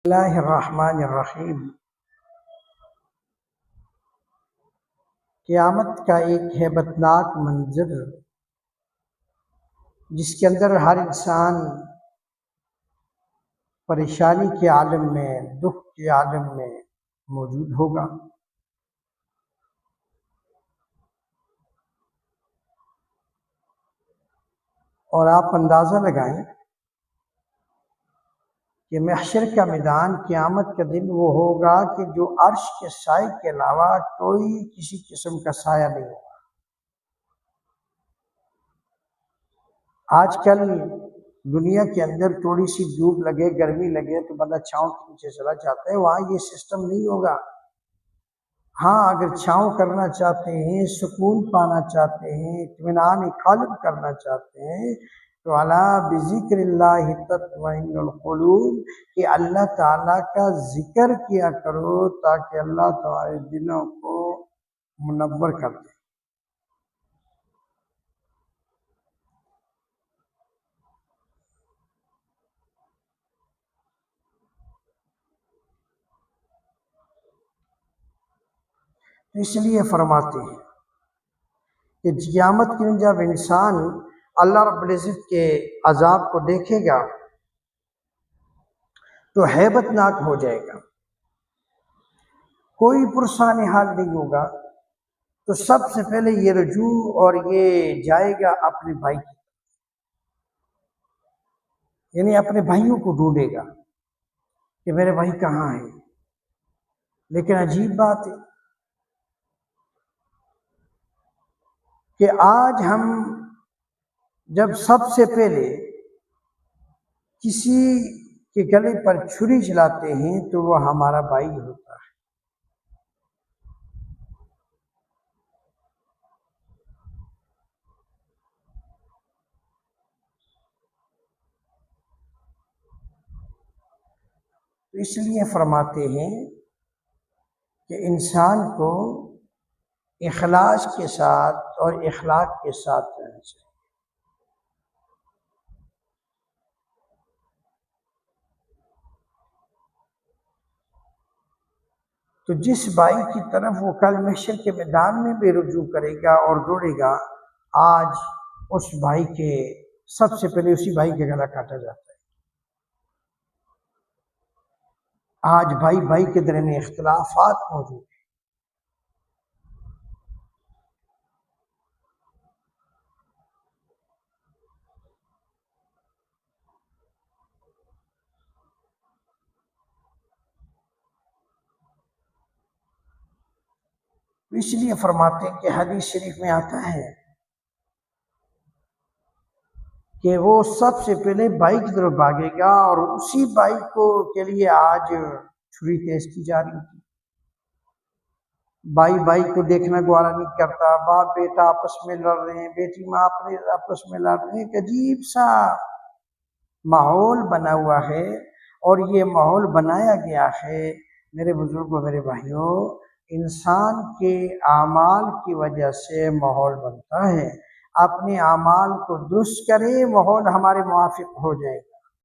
اللہ الرحمن الرحیم۔ قیامت کا ایک ہیبت ناک منظر جس کے اندر ہر انسان پریشانی کے عالم میں، دکھ کے عالم میں موجود ہوگا۔ اور آپ اندازہ لگائیں کہ محشر کا میدان قیامت کا دن وہ ہوگا کہ جو عرش کے سائے کے علاوہ کوئی کسی قسم کا سایہ نہیں ہوگا۔ آج کل دنیا کے اندر تھوڑی سی دھوپ لگے، گرمی لگے تو بندہ چھاؤں کے نیچے چلا جاتا ہے، وہاں یہ سسٹم نہیں ہوگا۔ ہاں، اگر چھاؤں کرنا چاہتے ہیں، سکون پانا چاہتے ہیں، اطمینان قلب کرنا چاہتے ہیں تو الا بذکر اللہ تطمئن القلوب، کہ اللہ تعالیٰ کا ذکر کیا کرو تاکہ اللہ تمہارے دلوں کو منور کر دے۔ اس لیے فرماتے ہیں کہ قیامت کے دن جب انسان اللہ رب العزت کے عذاب کو دیکھے گا تو ہیبت ناک ہو جائے گا، کوئی پرسان حال نہیں ہوگا۔ تو سب سے پہلے یہ رجوع اور یہ جائے گا اپنے بھائی کی، یعنی اپنے بھائیوں کو ڈھونڈے گا کہ میرے بھائی کہاں ہیں۔ لیکن عجیب بات ہے کہ آج ہم جب سب سے پہلے کسی کے گلے پر چھری چلاتے ہیں تو وہ ہمارا بھائی ہوتا ہے۔ تو اس لیے فرماتے ہیں کہ انسان کو اخلاص کے ساتھ اور اخلاق کے ساتھ رہنا چاہیے۔ تو جس بھائی کی طرف وہ کل محشر کے میدان میں بھی رجوع کرے گا اور دوڑے گا، آج اس بھائی کے سب سے پہلے اسی بھائی کے گلا کاٹا جاتا ہے۔ آج بھائی بھائی کے درمیان اختلافات موجود ہیں۔ اس لیے فرماتے ہیں کہ حدیث شریف میں آتا ہے کہ وہ سب سے پہلے بھائی کی طرف بھاگے گا، اور اسی بھائی کو کے لیے آج چھری تیز کی جا رہی تھی۔ بھائی بھائی کو دیکھنا گوارا نہیں کرتا، باپ بیٹا آپس میں لڑ رہے ہیں، بیٹی ماں اپنے آپس میں لڑ رہے ہیں، ایک عجیب سا ماحول بنا ہوا ہے۔ اور یہ ماحول بنایا گیا ہے میرے بزرگوں، میرے بھائیوں، انسان کے اعمال کی وجہ سے ماحول بنتا ہے۔ اپنے اعمال کو درست کرے، ماحول ہمارے موافق ہو جائے۔